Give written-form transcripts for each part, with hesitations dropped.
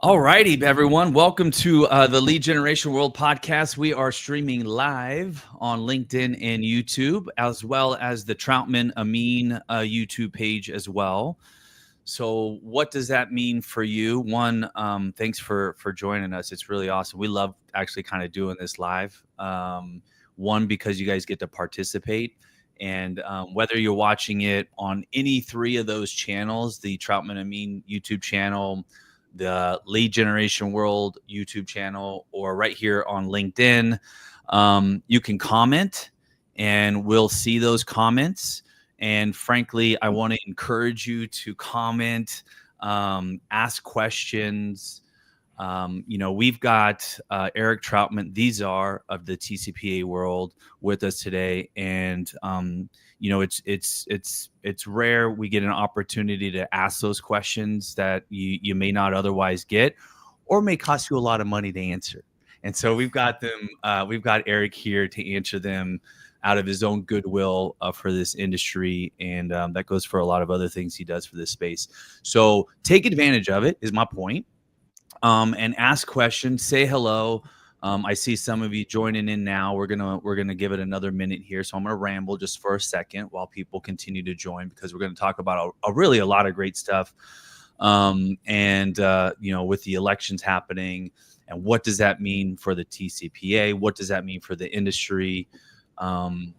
All righty, everyone. Welcome to the Lead Generation World podcast. We are streaming live on LinkedIn and YouTube, as well as the Troutman Amin YouTube page as well. So what does that mean for you? One, thanks for joining us. It's really awesome. We love actually kind of doing this live. One, because you guys get to participate. And whether you're watching it on any three of those channels, the Troutman Amin YouTube channel, the Lead Generation World YouTube channel, or right here on LinkedIn, you can comment and we'll see those comments. And frankly, I want to encourage you to comment, ask questions. We've got Eric Troutman, these are of the TCPA world, with us today. And, it's rare we get an opportunity to ask those questions that you may not otherwise get, or may cost you a lot of money to answer. And so we've got them. We've got Eric here to answer them out of his own goodwill for this industry. And that goes for a lot of other things he does for this space. So take advantage of it is my point. And ask questions, say hello. I see some of you joining in now. We're gonna give it another minute here, so I'm gonna ramble just for a second while people continue to join, because we're gonna talk about really a lot of great stuff. With the elections happening, and what does that mean for the TCPA? What does that mean for the industry? There's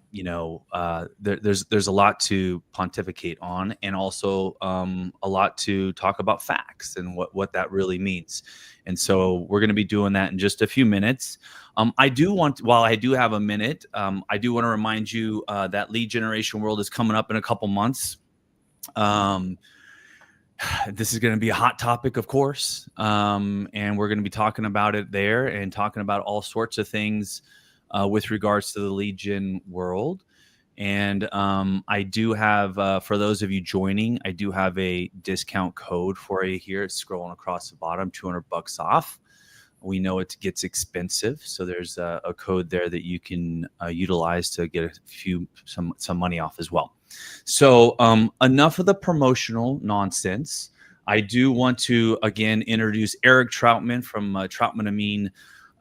a lot to pontificate on, and also a lot to talk about facts and what that really means. And so we're going to be doing that in just a few minutes. While I do have a minute, I do want to remind you that Lead Generation World is coming up in a couple months. This is going to be a hot topic, of course, and we're going to be talking about it there and talking about all sorts of things with regards to the lead gen world. And I do have, for those of you joining, I do have a discount code for you here. It's scrolling across the bottom, $200 off. We know it gets expensive, so there's a code there that you can utilize to get some money off as well. So enough of the promotional nonsense. I do want to again introduce Eric Troutman from Troutman Amin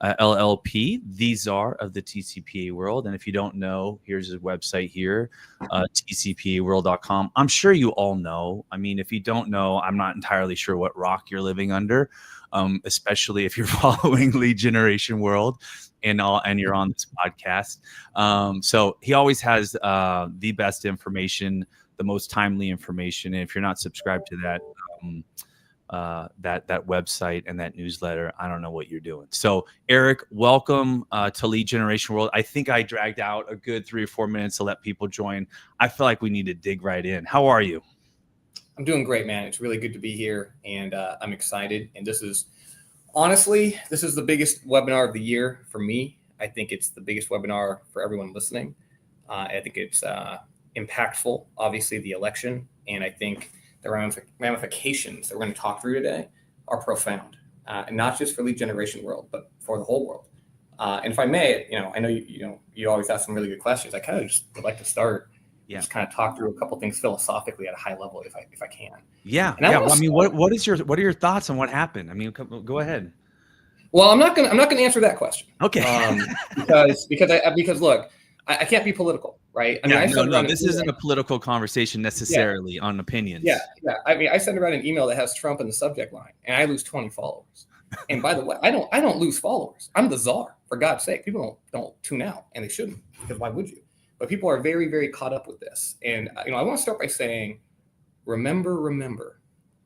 LLP. These are of the TCPA world. And if you don't know, here's his website here, tcpaworld.com. I'm sure you all know. I mean, if you don't know, I'm not entirely sure what rock you're living under, especially if you're following Lead Generation World and you're on this podcast. So he always has the best information, the most timely information. And if you're not subscribed to that, that website and that newsletter, I don't know what you're doing. So Eric, welcome to Lead Generation World. I think I dragged out a good 3 or 4 minutes to let people join. I feel like we need to dig right in. How are you? I'm doing great, man. It's really good to be here, and I'm excited. And this is the biggest webinar of the year for me. I think it's the biggest webinar for everyone listening. I think it's impactful, obviously, the election, and I think the ramifications that we're going to talk through today are profound, and not just for Lead Generation World, but for the whole world. And if I may, I know you always ask some really good questions. I kind of just would like to start, just kind of talk through a couple things philosophically at a high level, if I can. Yeah. Well, I mean, what are your thoughts on what happened? I mean, go ahead. Well, I'm not gonna answer that question. Okay. Because look, I can't be political, right? I mean, this isn't a political conversation necessarily on opinions. Yeah. I mean, I send around an email that has Trump in the subject line, and I lose 20 followers. And by the way, I don't lose followers. I'm the czar, for God's sake. People don't tune out, and they shouldn't, because why would you? But people are very, very caught up with this. And I want to start by saying, remember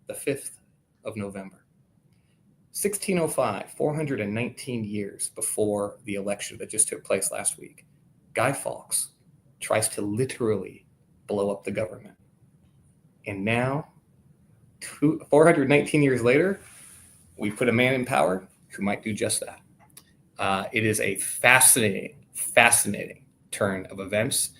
the 5th of November. 1605, 419 years before the election that just took place last week. Guy Fawkes tries to literally blow up the government. And now, 419 years later, we put a man in power who might do just that. It is a fascinating turn of events.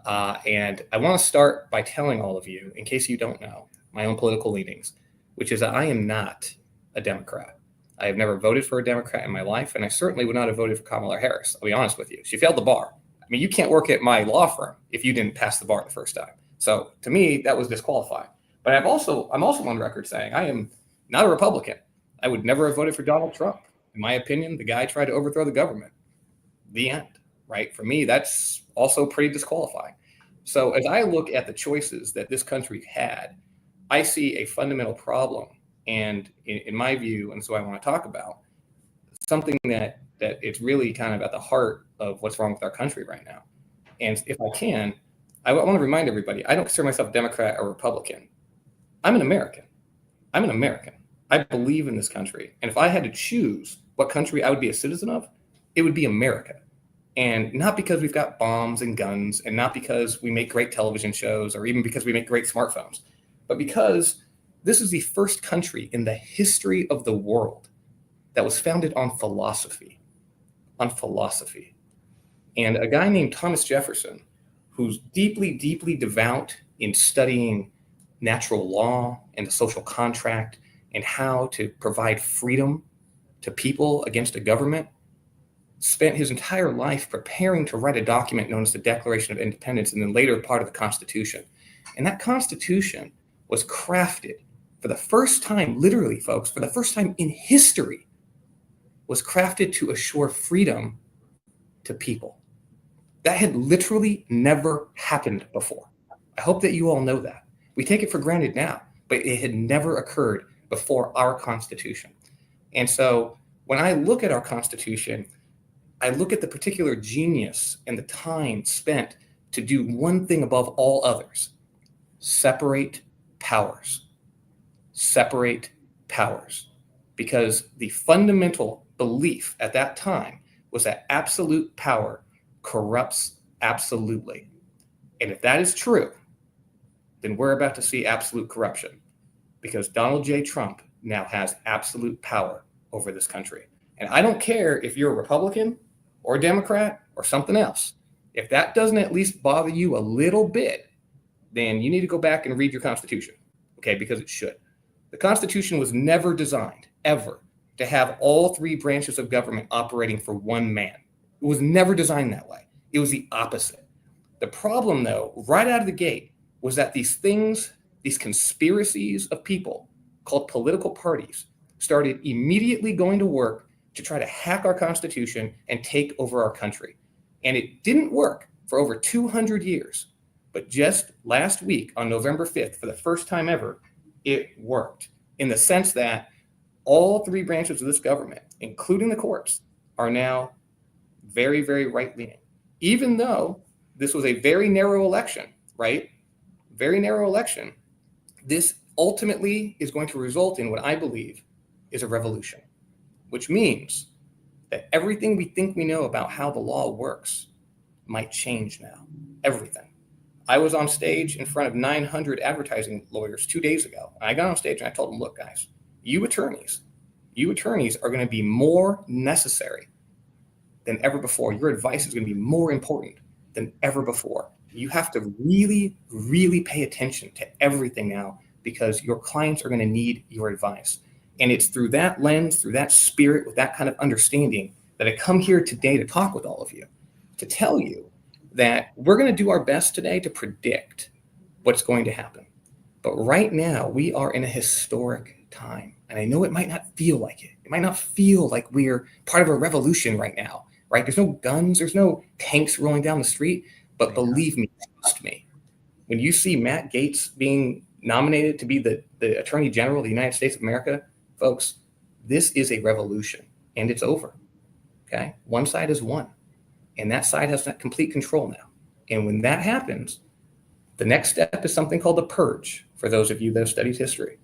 And I want to start by telling all of you, in case you don't know, my own political leanings, which is that I am not a Democrat. I have never voted for a Democrat in my life, and I certainly would not have voted for Kamala Harris. I'll be honest with you. She failed the bar. I mean, you can't work at my law firm if you didn't pass the bar the first time. So to me, that was disqualifying. But I'm also on record saying I am not a Republican. I would never have voted for Donald Trump. In my opinion, the guy tried to overthrow the government. The end, right? For me, that's also pretty disqualifying. So as I look at the choices that this country had, I see a fundamental problem. And in my view, and so I want to talk about something that it's really kind of at the heart of what's wrong with our country right now. And if I can, I want to remind everybody, I don't consider myself Democrat or Republican. I'm an American. I'm an American. I believe in this country. And if I had to choose what country I would be a citizen of, it would be America. And not because we've got bombs and guns, and not because we make great television shows, or even because we make great smartphones, but because this is the first country in the history of the world that was founded on philosophy. And a guy named Thomas Jefferson, who's deeply, deeply devout in studying natural law and the social contract and how to provide freedom to people against a government, spent his entire life preparing to write a document known as the Declaration of Independence, and then later part of the Constitution. And that Constitution was crafted for the first time, literally, folks, for the first time in history, was crafted to assure freedom to people. That had literally never happened before. I hope that you all know that. We take it for granted now, but it had never occurred before our Constitution. And so when I look at our Constitution, I look at the particular genius and the time spent to do one thing above all others: separate powers. Separate powers. Because the fundamental belief at that time was that absolute power corrupts absolutely. And if that is true, then we're about to see absolute corruption, because Donald J. Trump now has absolute power over this country. And I don't care if you're a Republican or a Democrat or something else. If that doesn't at least bother you a little bit, then you need to go back and read your Constitution, okay? Because it should. The Constitution was never designed, ever, to have all three branches of government operating for one man. It was never designed that way. It was the opposite. The problem, though, right out of the gate, was that these things, these conspiracies of people called political parties, started immediately going to work to try to hack our Constitution and take over our country. And it didn't work for over 200 years. But just last week, on November 5th, for the first time ever, it worked, in the sense that all three branches of this government, including the courts, are now very, very right-leaning. Even though this was a very narrow election, right? Very narrow election, this ultimately is going to result in what I believe is a revolution, which means that everything we think we know about how the law works might change now. Everything. I was on stage in front of 900 advertising lawyers 2 days ago. And I got on stage and I told them, look, guys, you attorneys are going to be more necessary than ever before. Your advice is going to be more important than ever before. You have to really, really pay attention to everything now, because your clients are going to need your advice. And it's through that lens, through that spirit, with that kind of understanding, that I come here today to talk with all of you, to tell you that we're going to do our best today to predict what's going to happen. But right now, we are in a historic time. And I know it might not feel like it. It might not feel like we're part of a revolution right now, right? There's no guns, there's no tanks rolling down the street. But believe me, trust me, when you see Matt Gaetz being nominated to be the Attorney General of the United States of America, folks, this is a revolution, and it's over, okay? One side has won, and that side has that complete control now. And when that happens, the next step is something called the purge, for those of you that have studied history.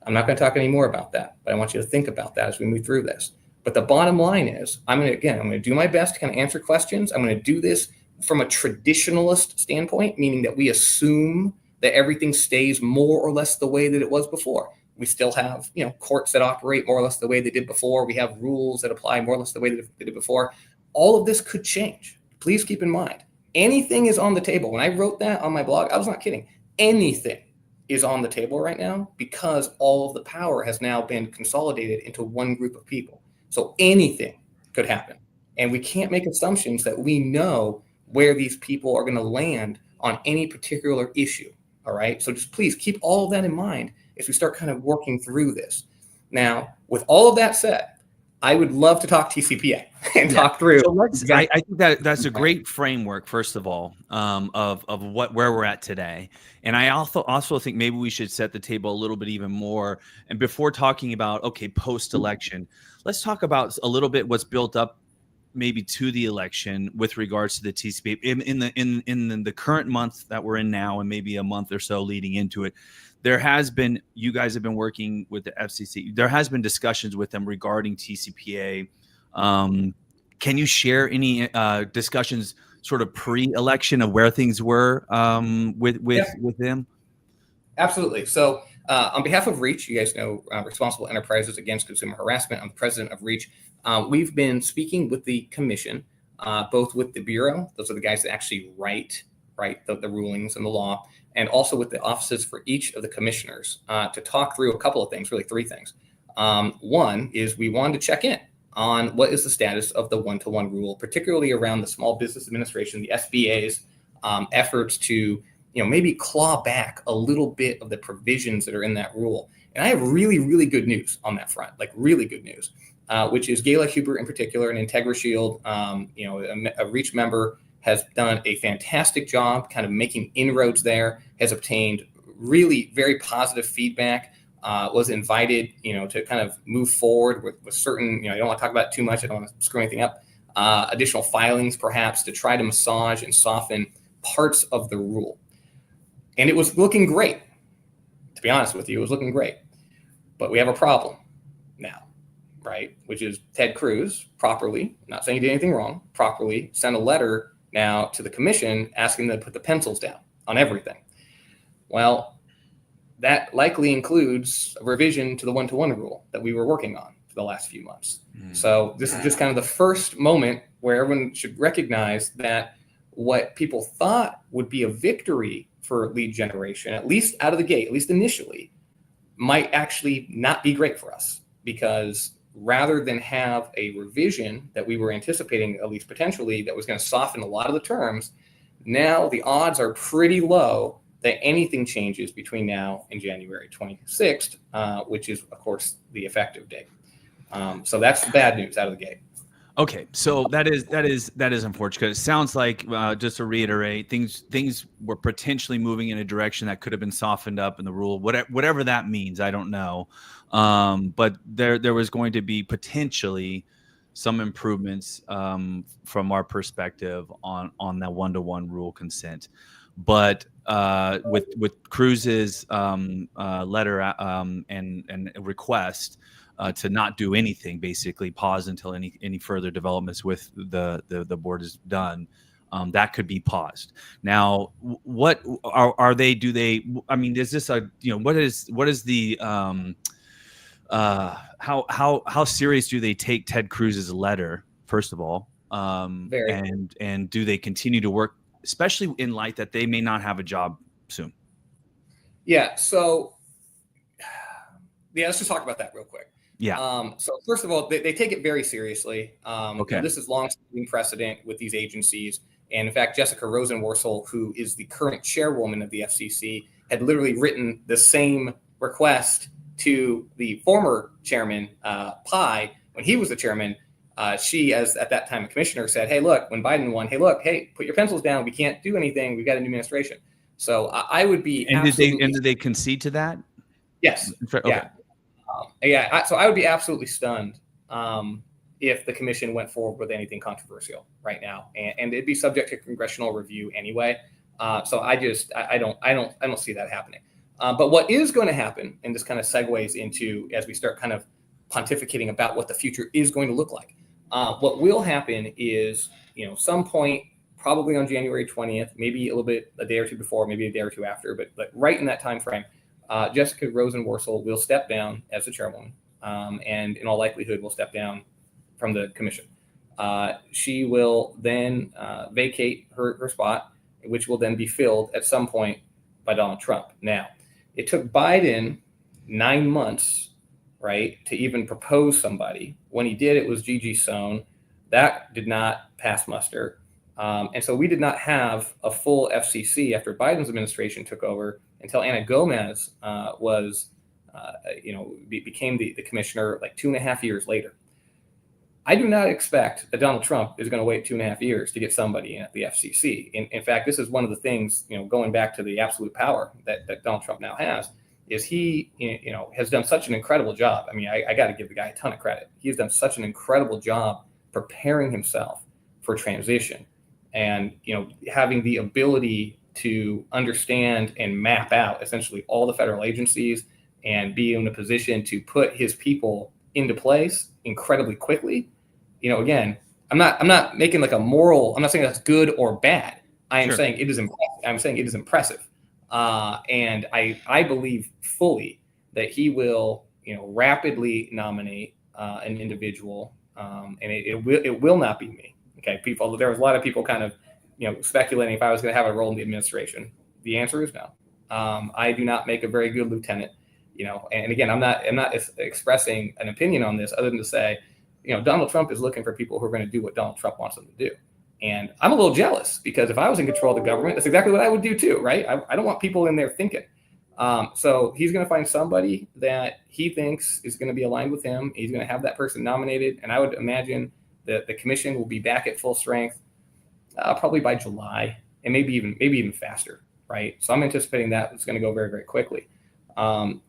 I'm not going to talk any more about that, but I want you to think about that as we move through this. But the bottom line is, I'm going to do my best to kind of answer questions. I'm going to do this from a traditionalist standpoint, meaning that we assume that everything stays more or less the way that it was before. We still have, courts that operate more or less the way they did before. We have rules that apply more or less the way that they did before. All of this could change. Please keep in mind, anything is on the table. When I wrote that on my blog, I was not kidding. Anything is on the table right now, because all of the power has now been consolidated into one group of people. So anything could happen. And we can't make assumptions that we know where these people are going to land on any particular issue. All right. So just please keep all of that in mind as we start kind of working through this. Now, with all of that said, I would love to talk TCPA and talk through. So I think that's a great framework, first of all, of where we're at today. And I also think maybe we should set the table a little bit even more. And before talking about, okay, post-election, let's talk about a little bit what's built up maybe to the election with regards to the TCPA in the current month that we're in now, and maybe a month or so leading into it. There has been, you guys have been working with the FCC. There has been discussions with them regarding TCPA. Can you share any discussions sort of pre-election of where things were with them? Absolutely. So on behalf of REACH, you guys know Responsible Enterprises Against Consumer Harassment. I'm the president of REACH. We've been speaking with the commission, both with the Bureau, those are the guys that actually write the rulings and the law, and also with the offices for each of the commissioners to talk through a couple of things, really three things. One is we wanted to check in on what is the status of the one-to-one rule, particularly around the Small Business Administration, the SBA's efforts to maybe claw back a little bit of the provisions that are in that rule. And I have really, really good news on that front, like really good news, which is Gayla Huber in particular, and IntegraShield, a REACH member, has done a fantastic job kind of making inroads there, has obtained really very positive feedback, was invited, to kind of move forward with certain, I don't want to talk about it too much, I don't want to screw anything up, additional filings perhaps to try to massage and soften parts of the rule. And it was looking great. To be honest with you, it was looking great. But we have a problem now, right? Which is Ted Cruz properly, not saying he did anything wrong, properly sent a letter now to the commission asking them to put the pencils down on everything. Well, that likely includes a revision to the one-to-one rule that we were working on for the last few months. So this is just kind of the first moment where everyone should recognize that what people thought would be a victory for lead generation, at least out of the gate, at least initially, might actually not be great for us, because rather than have a revision that we were anticipating, at least potentially, that was going to soften a lot of the terms, now the odds are pretty low that anything changes between now and January 26th, which is, of course, the effective date. So that's bad news out of the gate. Okay, so that is unfortunate, because it sounds like, just to reiterate, things were potentially moving in a direction that could have been softened up in the rule, whatever that means. I don't know, but there was going to be potentially some improvements from our perspective on that one-to-one rule consent. But with Cruz's letter and request to not do anything, basically pause until any further developments with the board is done, that could be paused. Now, what are they? Do they? I mean, is this a what is the how serious do they take Ted Cruz's letter? First of all, and do they continue to work, especially in light that they may not have a job soon? Yeah. So let's just talk about that real quick. Yeah. So first of all, they take it very seriously. Okay. This is long-standing precedent with these agencies. And in fact, Jessica Rosenworcel, who is the current chairwoman of the FCC, had literally written the same request to the former chairman, Pai, when he was the chairman. She, as at that time a commissioner, said, hey, look, when Biden won, hey, put your pencils down. We can't do anything. We've got a new administration. So I would be did they concede to that? Yes. Okay. So I would be absolutely stunned if the commission went forward with anything controversial right now, and it'd be subject to congressional review anyway. So I don't see that happening. But what is going to happen, and this kind of segues into as we start kind of pontificating about what the future is going to look like. What will happen is, some point probably on January 20th, maybe a little bit a day or two before, maybe a day or two after, but right in that time frame. Jessica Rosenworcel will step down as the chairwoman, and in all likelihood will step down from the commission. She will then vacate her spot, which will then be filled at some point by Donald Trump. Now, it took Biden 9 months, right, to even propose somebody. When he did, it was Gigi Sohn. That did not pass muster. And so we did not have a full FCC after Biden's administration took over until Anna Gomez was became the commissioner like 2.5 years later. I do not expect that Donald Trump is going to wait 2.5 years to get somebody in at the FCC. In fact, this is one of the things, going back to the absolute power that Donald Trump now has, is he, has done such an incredible job. I mean, I got to give the guy a ton of credit. He's done such an incredible job preparing himself for transition and, having the ability to understand and map out essentially all the federal agencies and be in a position to put his people into place incredibly quickly. Again, I'm not making like a moral, I'm not saying that's good or bad. I am saying it is impressive. And I believe fully that he will, rapidly nominate an individual, and it will not be me. Okay, there was a lot of people kind of, speculating if I was going to have a role in the administration. The answer is no. I do not make a very good lieutenant. And again, I'm not expressing an opinion on this other than to say, Donald Trump is looking for people who are going to do what Donald Trump wants them to do. And I'm a little jealous because if I was in control of the government, that's exactly what I would do too, right? I don't want people in there thinking. So he's going to find somebody that he thinks is going to be aligned with him. He's going to have that person nominated. And I would imagine that the commission will be back at full strength probably by July, and maybe even faster, right? So I'm anticipating that it's going to go very, very quickly.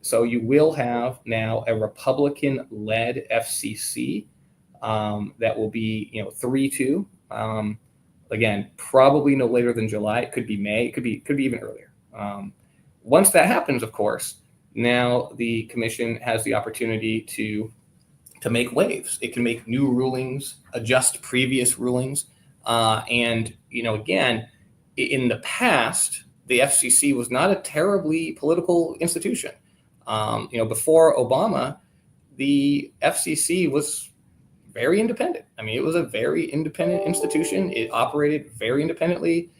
So you will have now a Republican-led FCC that will be, 3-2. Again, probably no later than July. It could be May. It could be even earlier. Once that happens, of course, now the commission has the opportunity to make waves. It can make new rulings, adjust previous rulings, and again, in the past, the FCC was not a terribly political institution. Before Obama, the FCC was very independent. I mean, it was a very independent institution. It operated very independently.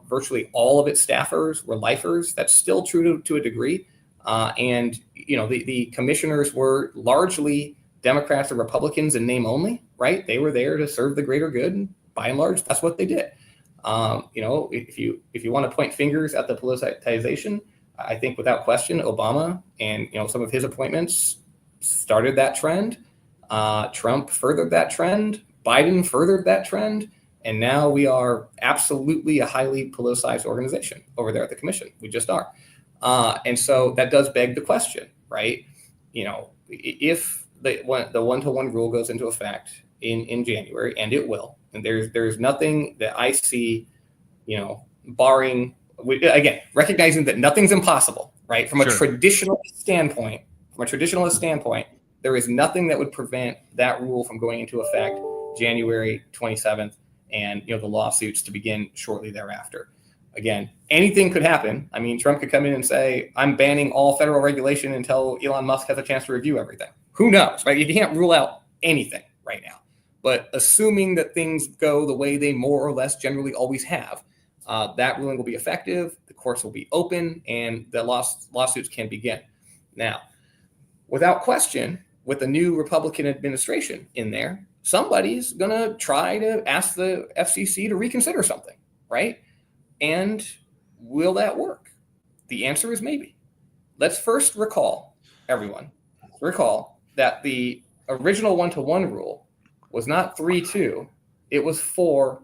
Virtually all of its staffers were lifers. That's still true to a degree. And the commissioners were largely Democrats or Republicans in name only, right? They were there to serve the greater good. And by and large, that's what they did. If you want to point fingers at the politicization, I think without question, Obama and some of his appointments started that trend. Trump furthered that trend. Biden furthered that trend. And now we are absolutely a highly politicized organization over there at the commission. We just are. And so that does beg the question, right? If the one-to-one rule goes into effect in January, and it will, and there's nothing that I see, barring, again, recognizing that nothing's impossible, right? From a traditionalist standpoint, there is nothing that would prevent that rule from going into effect January 27th and, the lawsuits to begin shortly thereafter. Again, anything could happen. I mean, Trump could come in and say, I'm banning all federal regulation until Elon Musk has a chance to review everything. Who knows, right? You can't rule out anything right now. But assuming that things go the way they more or less generally always have, that ruling will be effective, the courts will be open, and the lawsuits can begin. Now, without question, with the new Republican administration in there, somebody's going to try to ask the FCC to reconsider something, right? And will that work? The answer is maybe. Let's first recall that the original one-to-one rule was not 3-2, it was 4-1,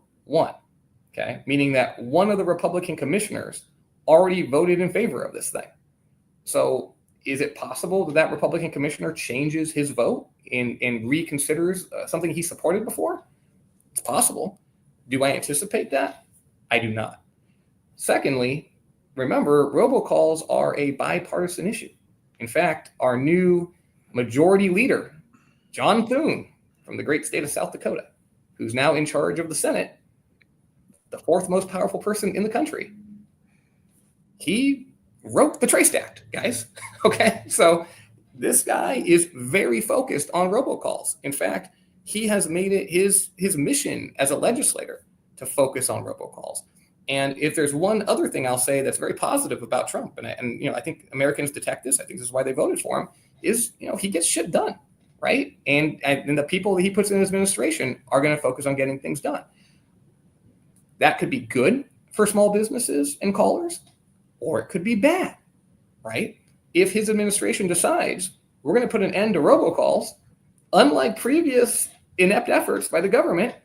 okay? Meaning that one of the Republican commissioners already voted in favor of this thing. So is it possible that Republican commissioner changes his vote and reconsiders something he supported before? It's possible. Do I anticipate that? I do not. Secondly, remember, robocalls are a bipartisan issue. In fact, our new majority leader, John Thune, from the great state of South Dakota, who's now in charge of the Senate, the fourth most powerful person in the country, he wrote the Trace Act, guys. Okay, so this guy is very focused on robocalls. In fact, he has made it his mission as a legislator to focus on robocalls. And if there's one other thing I'll say that's very positive about Trump, and I think Americans detect this, I think this is why they voted for him, is he gets shit done, right? And the people that he puts in his administration are going to focus on getting things done. That could be good for small businesses and callers, or it could be bad, right? if his administration decides we're going to put an end to robocalls, unlike previous inept efforts by the government,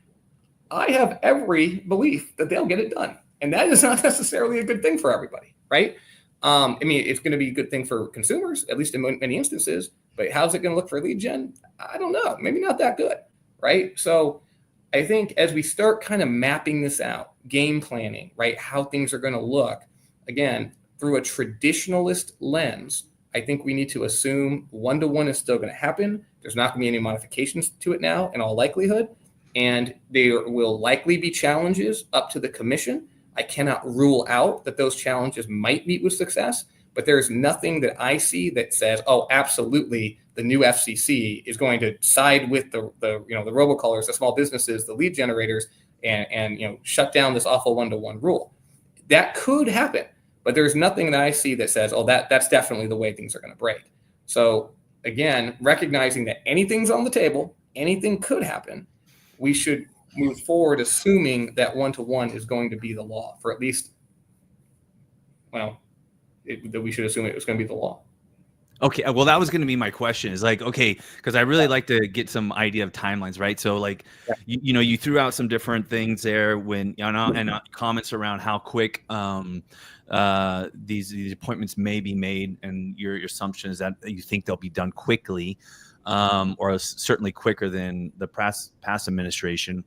I have every belief that they'll get it done. And that is not necessarily a good thing for everybody, right? I mean, it's going to be a good thing for consumers, at least in many instances, but how's it going to look for lead gen? I don't know. Maybe not that good, right? So I think as we start kind of mapping this out, game planning, right, how things are going to look, again, through a traditionalist lens, I think we need to assume one-to-one is still going to happen. There's not going to be any modifications to it now in all likelihood. And there will likely be challenges up to the commission. I cannot rule out that those challenges might meet with success, but there's nothing that I see that says, oh, absolutely, the new FCC is going to side with the robocallers, the small businesses, the lead generators, and shut down this awful one-to-one rule. That could happen, but there's nothing that I see that says, oh, that's definitely the way things are going to break. So again, recognizing that anything's on the table, anything could happen, we should move forward assuming that one-to-one is going to be the law for at least, that we should assume it was going to be the law. Okay, well, that was going to be my question. Is like, okay, because I really like to get some idea of timelines, right? So, like, you threw out some different things there when and comments around how quick these appointments may be made, and your assumption is that you think they'll be done quickly, or certainly quicker than the past administration.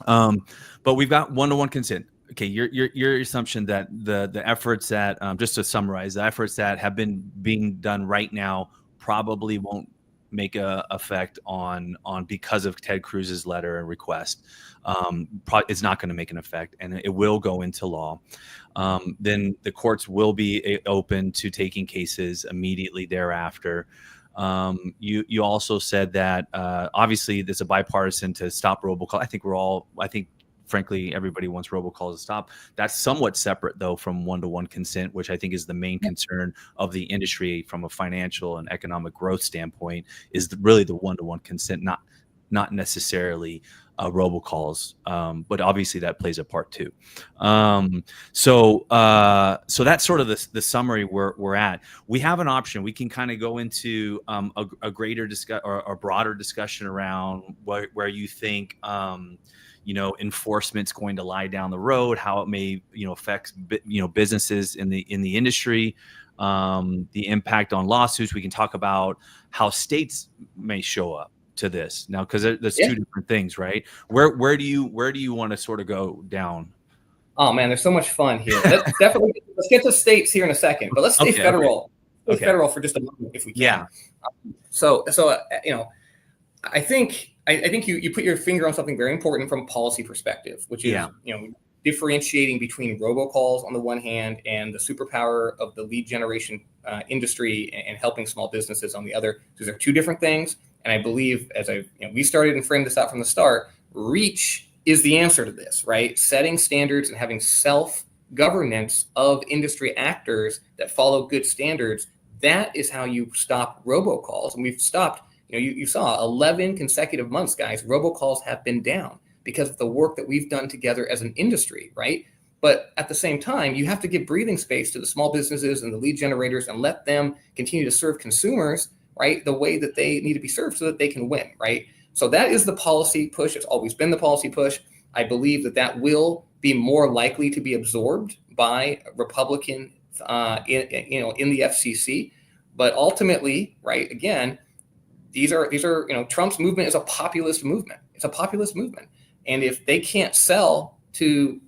But we've got one-to-one consent. Okay, your assumption that the efforts that just to summarize, the efforts that have been being done right now probably won't make a effect on because of Ted Cruz's letter and request. It's not going to make an effect, and it will go into law. Then the courts will be open to taking cases immediately thereafter. You also said that obviously there's a bipartisan to stop robocall. I think frankly, everybody wants robocalls to stop. That's somewhat separate, though, from one-to-one consent, which I think is the main concern of the industry from a financial and economic growth standpoint, is really the one-to-one consent, not necessarily robocalls, but obviously that plays a part too. So that's sort of the summary we're at. We have an option. We can kind of go into a greater discussion or a broader discussion around where you think enforcement's going to lie down the road, how it may affect businesses in the industry, the impact on lawsuits. We can talk about how states may show up to this now, because there's two different things, right? Where do you want to sort of go down? Oh man, there's so much fun here. Let's get to states here in a second, but let's stay federal. Okay. Federal for just a moment if we can. Yeah. So I think you put your finger on something very important from a policy perspective, which is differentiating between robocalls on the one hand and the superpower of the lead generation industry and helping small businesses on the other. These are two different things, and I believe, as we started and framed this out from the start, reach is the answer to this, right? Setting standards and having self-governance of industry actors that follow good standards. That is how you stop robocalls, and we've stopped. You saw 11 consecutive months, guys. Robocalls have been down because of the work that we've done together as an industry, right? But at the same time, you have to give breathing space to the small businesses and the lead generators and let them continue to serve consumers, right, the way that they need to be served so that they can win, right? So that is the policy push. It's always been the policy push. I believe that will be more likely to be absorbed by Republican in the FCC. But ultimately, right, again, these are Trump's movement is a populist movement. It's a populist movement. And if they can't sell to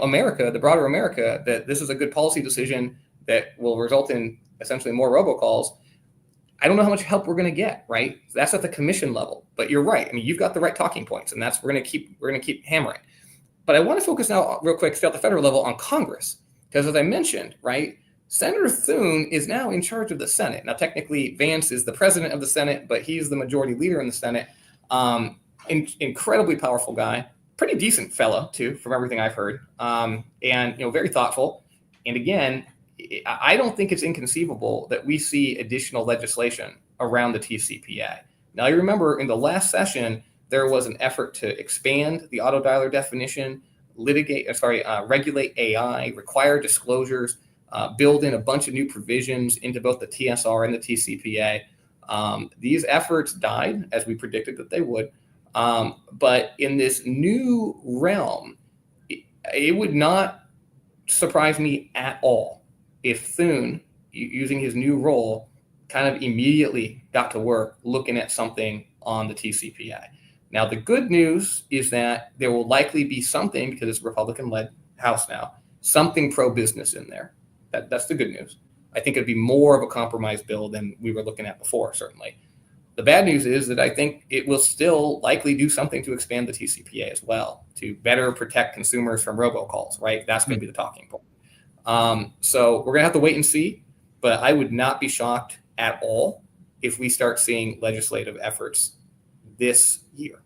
America, the broader America, that this is a good policy decision that will result in essentially more robocalls, I don't know how much help we're going to get, right? That's at the commission level. But you're right. I mean, you've got the right talking points, and we're going to keep hammering. But I want to focus now real quick, still at the federal level, on Congress, because as I mentioned, right, Senator Thune is now in charge of the Senate. Now, technically, Vance is the president of the Senate, but he's the majority leader in the Senate. Incredibly powerful guy, pretty decent fellow too, from everything I've heard, and very thoughtful. And again, I don't think it's inconceivable that we see additional legislation around the TCPA. Now, you remember in the last session, there was an effort to expand the auto dialer definition, regulate AI, require disclosures. build in a bunch of new provisions into both the TSR and the TCPA. These efforts died, as we predicted that they would. But in this new realm, it would not surprise me at all if Thune, using his new role, kind of immediately got to work looking at something on the TCPA. Now, the good news is that there will likely be something, because it's a Republican-led House now, something pro-business in there. That's the good news. I think it'd be more of a compromise bill than we were looking at before, certainly. The bad news is that I think it will still likely do something to expand the TCPA as well, to better protect consumers from robocalls, right? That's going to be the talking point. So we're going to have to wait and see, but I would not be shocked at all if we start seeing legislative efforts this year.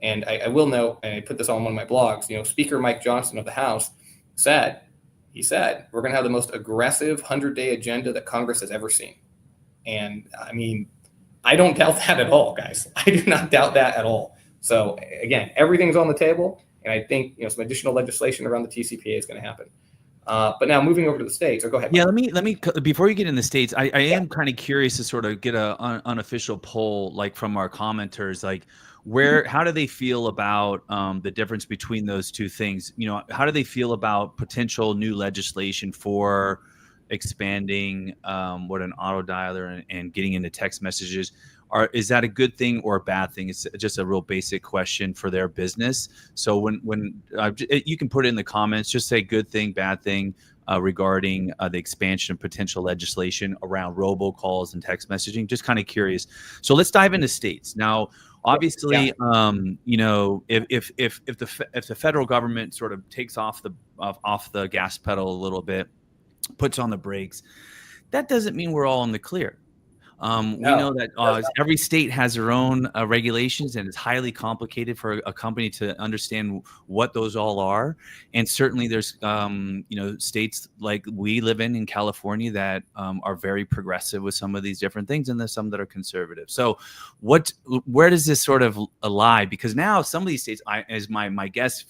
And I will note, and I put this on one of my blogs, Speaker Mike Johnson of the House said, we're going to have the most aggressive 100-day agenda that Congress has ever seen. And I mean, I don't doubt that at all, guys. I do not doubt that at all. So again, everything's on the table. And I think, some additional legislation around the TCPA is going to happen. But now moving over to the states, or go ahead. Yeah, let me before you get in the states, I am kind of curious to sort of get a unofficial poll, like from our commenters, like how do they feel about the difference between those two things? How do they feel about potential new legislation for expanding what an auto dialer and getting into text messages? Is that a good thing or a bad thing? It's just a real basic question for their business. So when you can put it in the comments, just say good thing, bad thing regarding the expansion of potential legislation around robocalls and text messaging. Just kind of curious. So let's dive into states now. Obviously, if the federal government sort of takes off the gas pedal a little bit, puts on the brakes, that doesn't mean we're all in the clear. We know that every state has their own regulations, and it's highly complicated for a company to understand what those all are. And certainly there's, states like we live in California that are very progressive with some of these different things, and there's some that are conservative. So where does this sort of lie? Because now some of these states, as my guests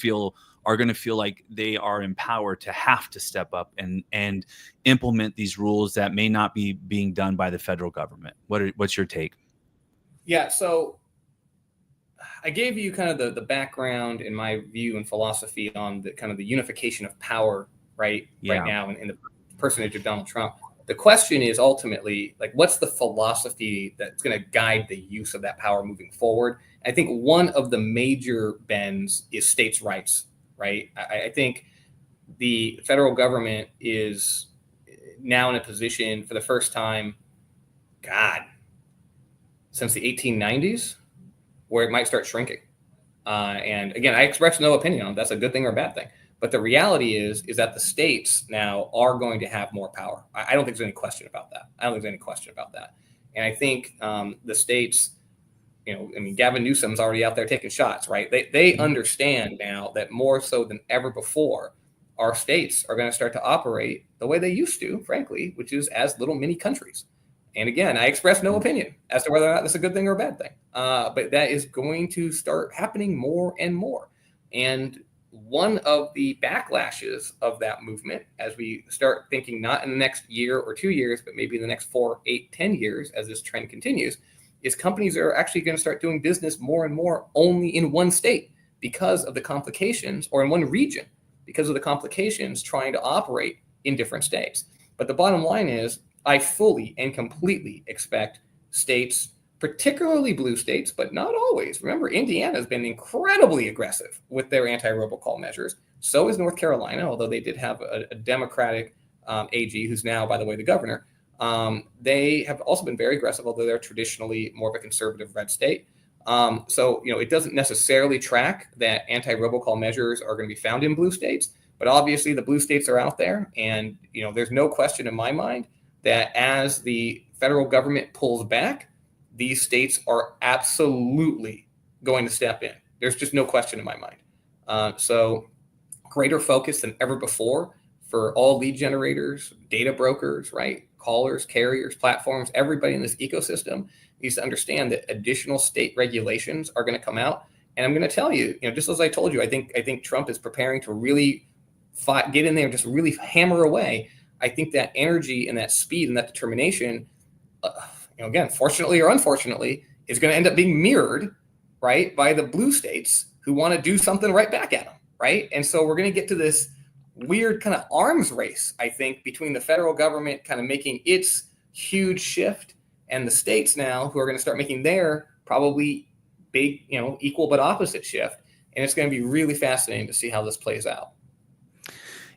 are going to feel like they are empowered to have to step up and implement these rules that may not be being done by the federal government. What's your take? Yeah, so I gave you kind of the background in my view and philosophy on the kind of the unification of power right now in the personage of Donald Trump. The question is ultimately, like, what's the philosophy that's going to guide the use of that power moving forward? I think one of the major bends is states' rights. Right. I think the federal government is now in a position for the first time, since the 1890s, where it might start shrinking. And again, I express no opinion on if that's a good thing or a bad thing. But the reality is that the states now are going to have more power. I don't think there's any question about that. And I think the states, Gavin Newsom's already out there taking shots, right? They understand now that more so than ever before, our states are going to start to operate the way they used to, frankly, which is as little mini countries. And again, I express no opinion as to whether or not that's a good thing or a bad thing. But that is going to start happening more and more. And one of the backlashes of that movement, as we start thinking not in the next year or 2 years, but maybe in the next 4, 8, 10 years, as this trend continues, is companies are actually going to start doing business more and more only in one state because of the complications, or in one region because of the complications trying to operate in different states. But the bottom line is, I fully and completely expect states, particularly blue states, but not always. Remember, Indiana has been incredibly aggressive with their anti-robocall measures. So is North Carolina, although they did have a Democratic AG, who's now, by the way, the governor. They have also been very aggressive, although they're traditionally more of a conservative red state. So it doesn't necessarily track that anti-robocall measures are going to be found in blue states, but obviously the blue states are out there. And, there's no question in my mind that as the federal government pulls back, these states are absolutely going to step in. There's just no question in my mind. So greater focus than ever before for all lead generators, data brokers, right? Callers, carriers, platforms, everybody in this ecosystem needs to understand that additional state regulations are going to come out. And I'm going to tell you, just as I told you, I think Trump is preparing to really get in there and just really hammer away, I think that energy and that speed and that determination, again, fortunately or unfortunately, is going to end up being mirrored, right, by the blue states who want to do something right back at them, right? And so we're going to get to this weird kind of arms race, I think, between the federal government kind of making its huge shift and the states now who are going to start making their probably big, equal but opposite shift. And it's going to be really fascinating to see how this plays out.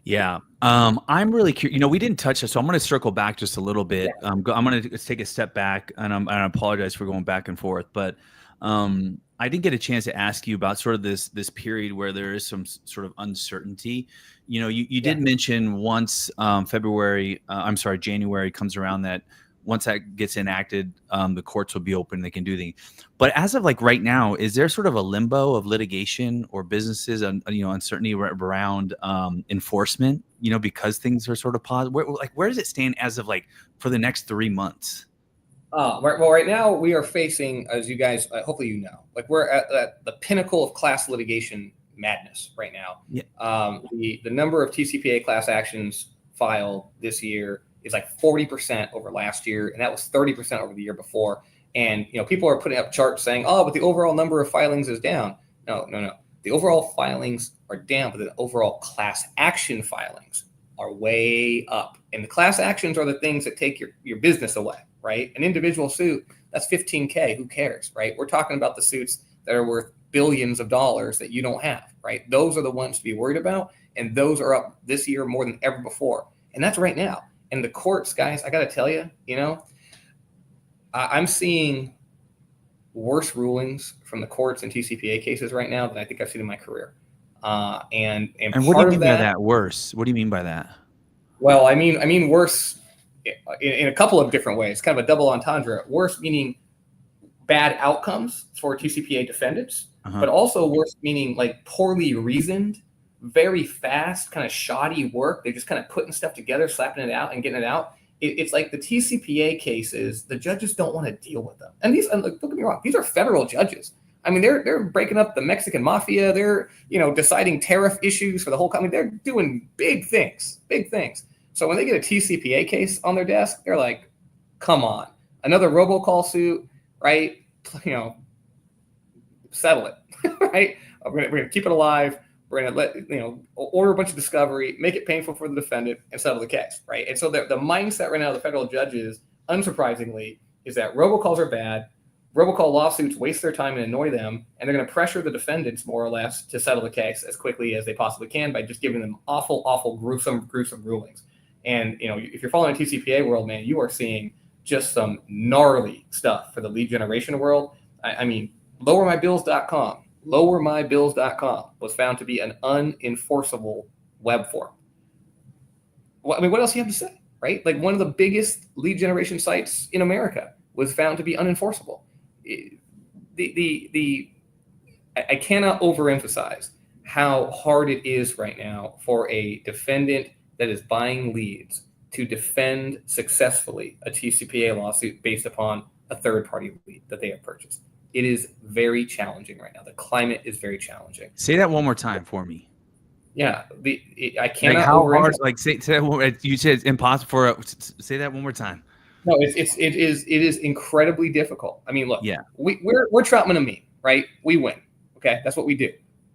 Yeah. I'm really curious. We didn't touch this, so I'm going to circle back just a little bit. Yeah. I'm going to take a step back, and I apologize for going back and forth, but I didn't get a chance to ask you about sort of this period where there is some sort of uncertainty. You did mention once January comes around that once that gets enacted, the courts will be open. They can do things. But as of like right now, is there sort of a limbo of litigation or businesses and uncertainty around enforcement? Because things are sort of paused. Where does it stand as of like for the next 3 months? Right now we are facing, as you guys hopefully like we're at the pinnacle of class litigation madness right now. Yeah. The number of TCPA class actions filed this year is like 40% over last year, and that was 30% over the year before. And people are putting up charts saying, "Oh, but the overall number of filings is down." No. The overall filings are down, but the overall class action filings are way up. And the class actions are the things that take your business away, right? An individual suit, that's $15K. Who cares, right? We're talking about the suits that are worth billions of dollars that you don't have, right? Those are the ones to be worried about, and those are up this year more than ever before. And that's right now. And the courts, guys, I got to tell you, I'm seeing worse rulings from the courts in TCPA cases right now than I think I've seen in my career. And what do you mean by that? Worse? What do you mean by that? Well, I mean worse in a couple of different ways. Kind of a double entendre. Worse meaning bad outcomes for TCPA defendants, but also worse meaning like poorly reasoned, very fast, kind of shoddy work. They're just kind of putting stuff together, slapping it out and getting it out. It's like the TCPA cases, the judges don't want to deal with them. And don't get me wrong, these are federal judges. I mean, they're breaking up the Mexican mafia. They're, deciding tariff issues for the whole company. They're doing big things. So when they get a TCPA case on their desk, they're like, come on, another robocall suit, right? Settle it, right? We're gonna keep it alive. We're going to order a bunch of discovery, make it painful for the defendant, and settle the case, right? And so the mindset right now of the federal judges, unsurprisingly, is that robocalls are bad. Robocall lawsuits waste their time and annoy them, and they're going to pressure the defendants more or less to settle the case as quickly as they possibly can by just giving them awful, gruesome rulings. And if you're following the TCPA world, man, you are seeing just some gnarly stuff for the lead generation world. I mean, lowermybills.com was found to be an unenforceable web form. Well, I mean, what else do you have to say, right? Like one of the biggest lead generation sites in America was found to be unenforceable. I cannot overemphasize how hard it is right now for a defendant that is buying leads to defend successfully a TCPA lawsuit based upon a third-party lead that they have purchased. It is very challenging right now. The climate is very challenging. Say that one more time for me. Yeah, I cannot. Like how hard? Like say that. You said it's impossible. Say that one more time. No, it is incredibly difficult. I mean, look. Yeah. We're Troutman Amin, right? We win. Okay, that's what we do.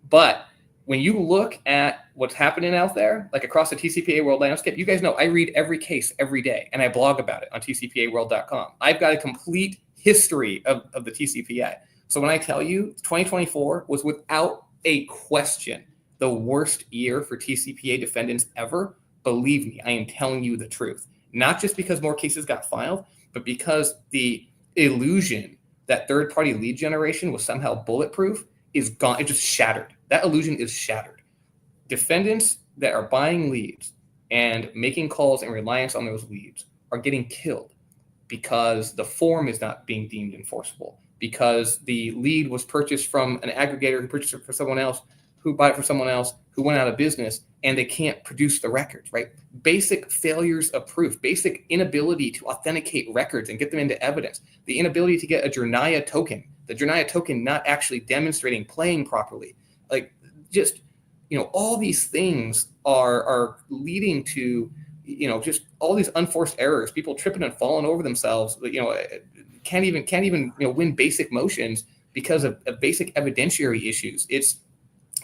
But when you look at what's happening out there, like across the TCPA world landscape, you guys know I read every case every day, and I blog about it on TCPAworld.com. I've got a complete history of the TCPA. So when I tell you 2024 was without a question the worst year for TCPA defendants ever, believe me, I am telling you the truth. Not just because more cases got filed, but because the illusion that third-party lead generation was somehow bulletproof is gone. It just shattered. That illusion is shattered. Defendants that are buying leads and making calls in reliance on those leads are getting killed because the form is not being deemed enforceable, because the lead was purchased from an aggregator who purchased it for someone else, who bought it for someone else, who went out of business, and they can't produce the records, right? Basic failures of proof, basic inability to authenticate records and get them into evidence, the inability to get a Jernaya token, the Jernaya token not actually demonstrating playing properly. Like just all these things are leading to, just all these unforced errors, people tripping and falling over themselves, can't even win basic motions because of basic evidentiary issues. It's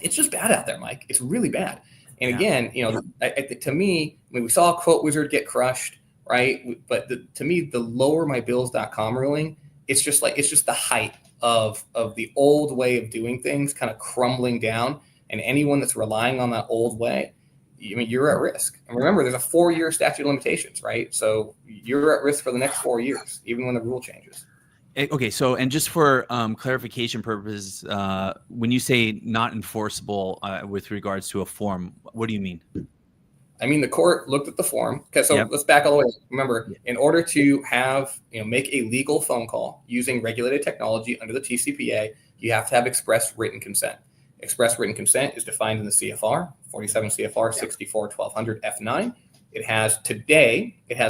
just bad out there, Mike. It's really bad. And again, to me, we saw Quote Wizard get crushed, right? But to me, the lower my bills.com ruling, it's just the height of the old way of doing things kind of crumbling down. And anyone that's relying on that old way, you're at risk. And remember, there's a 4-year statute of limitations, right? So you're at risk for the next 4 years, even when the rule changes. Okay, so and just for clarification purposes, when you say not enforceable with regards to a form, what do you mean? I mean, the court looked at the form. Okay, so let's back all the way. Remember, in order to have, make a legal phone call using regulated technology under the TCPA, you have to have express written consent. Express written consent is defined in the CFR, 47 CFR 64-1200 F9. It has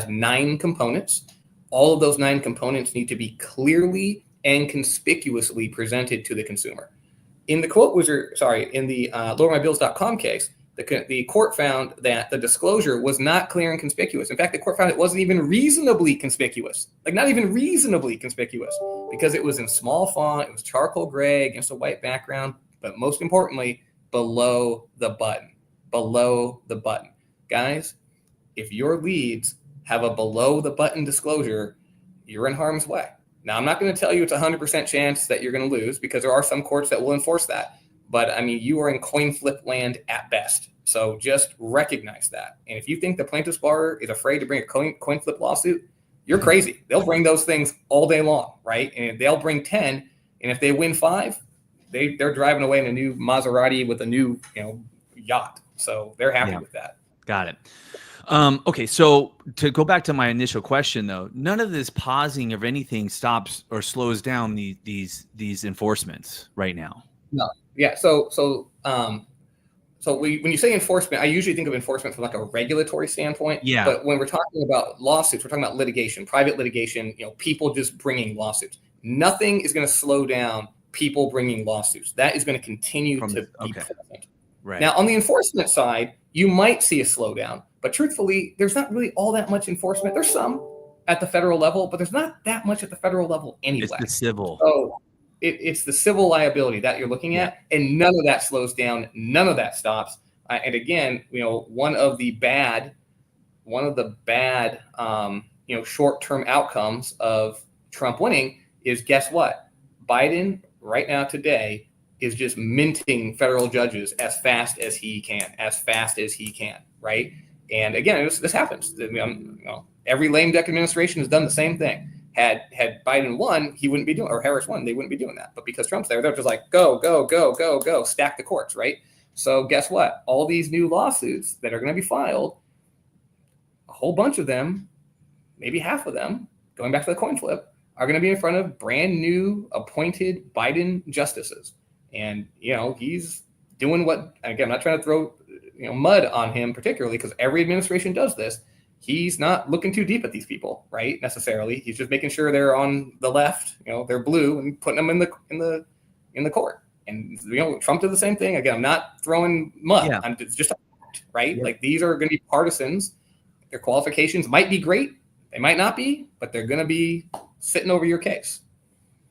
9 components. All of those 9 components need to be clearly and conspicuously presented to the consumer. In the lowermybills.com case, the court found that the disclosure was not clear and conspicuous. In fact, the court found it wasn't even reasonably conspicuous, not even reasonably conspicuous, because it was in small font, it was charcoal gray against a white background, but most importantly, below the button. Guys, if your leads have a below the button disclosure, you're in harm's way. Now, I'm not going to tell you it's 100% chance that you're going to lose, because there are some courts that will enforce that. But you are in coin flip land at best. So just recognize that. And if you think the plaintiff's bar is afraid to bring a coin flip lawsuit, you're crazy. They'll bring those things all day long, right? And they'll bring 10. And if they win 5, they're driving away in a new Maserati with a new yacht. So they're happy with that. Got it. Okay, so to go back to my initial question, though, none of this pausing of anything stops or slows down these enforcements right now. No. Yeah. So when you say enforcement, I usually think of enforcement from a regulatory standpoint. Yeah. But when we're talking about lawsuits, we're talking about litigation, private litigation. people just bringing lawsuits. Nothing is going to slow down people bringing lawsuits. That is going to continue to be present. Right. Now, on the enforcement side, you might see a slowdown, but truthfully, there's not really all that much enforcement. There's some at the federal level, but there's not that much at the federal level anyway. It's the civil. So it's the civil liability that you're looking at, and none of that slows down. None of that stops. And again, one of the bad, short-term outcomes of Trump winning is, guess what? Biden right now today is just minting federal judges as fast as he can, right? And again, this happens. Every lame duck administration has done the same thing. Had Biden won, he wouldn't be doing, or Harris won, they wouldn't be doing that. But because Trump's there, they're just like, go, stack the courts, right? So guess what? All these new lawsuits that are going to be filed, a whole bunch of them, maybe half of them, going back to the coin flip, are going to be in front of brand new appointed Biden justices. And, he's doing what, again, I'm not trying to throw, mud on him particularly, because every administration does this. He's not looking too deep at these people, right? Necessarily. He's just making sure they're on the left, they're blue, and putting them in the court. And, Trump did the same thing. Again, I'm not throwing mud. Yeah. It's just a fact, right? Yeah. These are going to be partisans. Their qualifications might be great. They might not be, but they're going to be sitting over your case.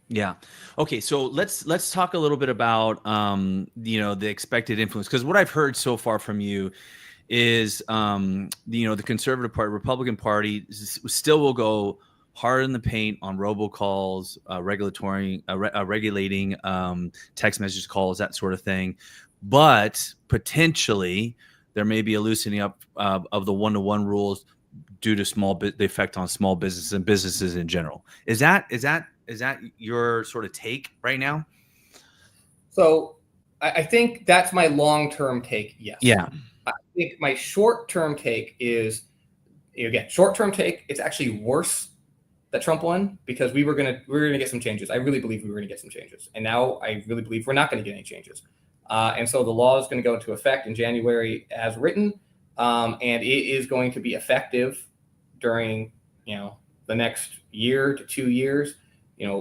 Yeah. Okay. So let's talk a little bit about, the expected influence, because what I've heard so far from you is, the conservative party, Republican Party still will go hard in the paint on robocalls, regulating text message calls, that sort of thing. But potentially there may be a loosening up of the one-to-one rules due to the effect on small businesses and businesses in general. Is that your sort of take right now? So I think that's my long-term take. Yes. Yeah. I think my short-term take is, short-term take, it's actually worse that Trump won, because we were gonna get some changes. I really believe we were gonna get some changes, and now I really believe we're not going to get any changes. And so the law is going to go into effect in January as written, and it is going to be effective during the next year to 2 years.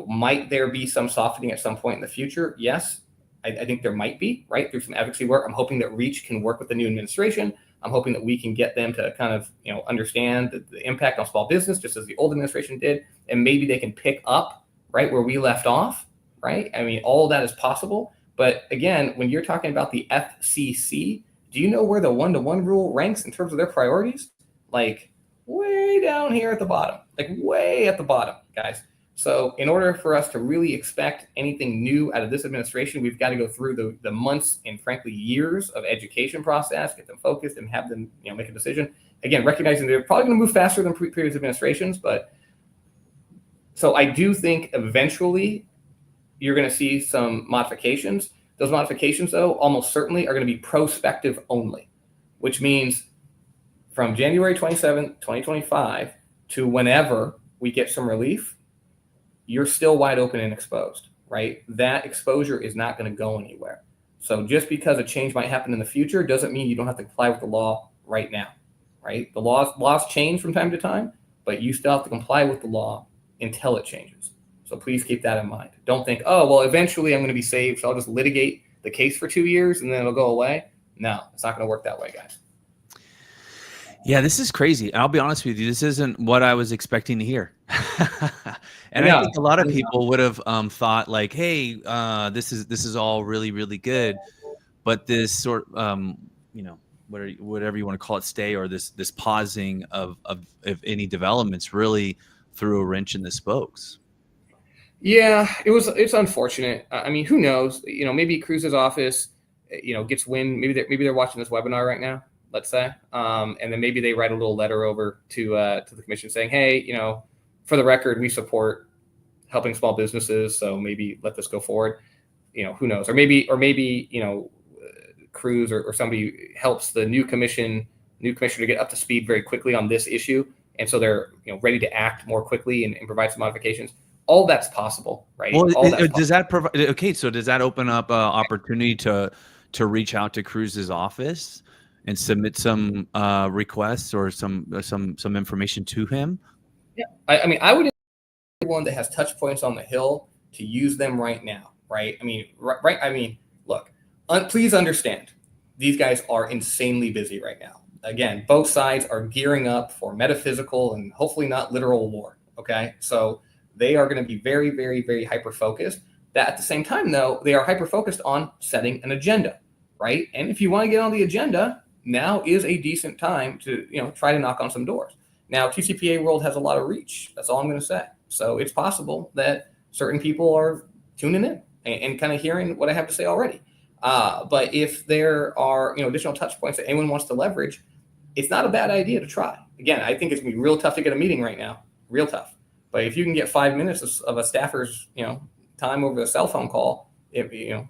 Might there be some softening at some point in the future? Yes. I think there might be, right, through some advocacy work. I'm hoping that REACH can work with the new administration. I'm hoping that we can get them to kind of, understand the impact on small business, just as the old administration did, and maybe they can pick up right where we left off, right? I mean, all of that is possible. But again, when you're talking about the FCC, do you know where the one-to-one rule ranks in terms of their priorities? Like way down here at the bottom, like way at the bottom, guys. So in order for us to really expect anything new out of this administration, we've got to go through the months and frankly years of education process, get them focused and have them make a decision. Again, recognizing they're probably going to move faster than previous administrations, but so I do think eventually you're going to see some modifications. Those modifications, though, almost certainly are going to be prospective only, which means from January 27th, 2025 to whenever we get some relief, you're still wide open and exposed, right? That exposure is not going to go anywhere. So just because a change might happen in the future doesn't mean you don't have to comply with the law right now, right? The laws change from time to time, but you still have to comply with the law until it changes. So please keep that in mind. Don't think, oh, well, eventually I'm going to be saved, so I'll just litigate the case for 2 years and then it'll go away. No, it's not going to work that way, guys. Yeah, this is crazy. I'll be honest with you. This isn't what I was expecting to hear. And I think a lot of people would have thought like, hey, this is all really, really good. But this sort whatever you want to call it, stay or this pausing of any developments really threw a wrench in the spokes. Yeah, it's unfortunate. I mean, who knows? Maybe Cruz's office, gets wind. Maybe they're watching this webinar right now, let's say, and then maybe they write a little letter over to the commission saying, hey, for the record, we support helping small businesses, so maybe let this go forward. Who knows? Or maybe Cruz or somebody helps the new commissioner to get up to speed very quickly on this issue, and so they're ready to act more quickly and provide some modifications. All that's possible, right? Well, does that provide? Okay, so does that open up an opportunity to reach out to Cruz's office and submit some requests or some information to him? Yeah, I mean, I would one that has touch points on the Hill to use them right now, right? I mean, right. I mean, look, please understand, these guys are insanely busy right now. Again, both sides are gearing up for metaphysical and hopefully not literal war. Okay, so they are going to be very, very, very hyper-focused. That at the same time, though, they are hyper-focused on setting an agenda, right? And if you want to get on the agenda, now is a decent time to, try to knock on some doors. Now, TCPA world has a lot of reach. That's all I'm going to say. So it's possible that certain people are tuning in and kind of hearing what I have to say already. But if there are, additional touch points that anyone wants to leverage, it's not a bad idea to try. Again, I think it's going to be real tough to get a meeting right now, real tough. But if you can get 5 minutes of a staffer's, time over a cell phone call,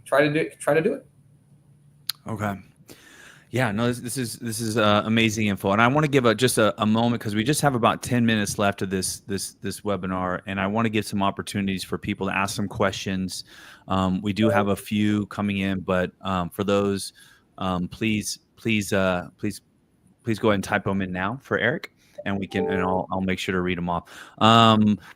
try to do it. Okay. Yeah, no, this is amazing info, and I want to give just a moment because we just have about 10 minutes left of this webinar, and I want to give some opportunities for people to ask some questions. We do have a few coming in, but for those, please go ahead and type them in now for Eric. And I'll make sure to read them off.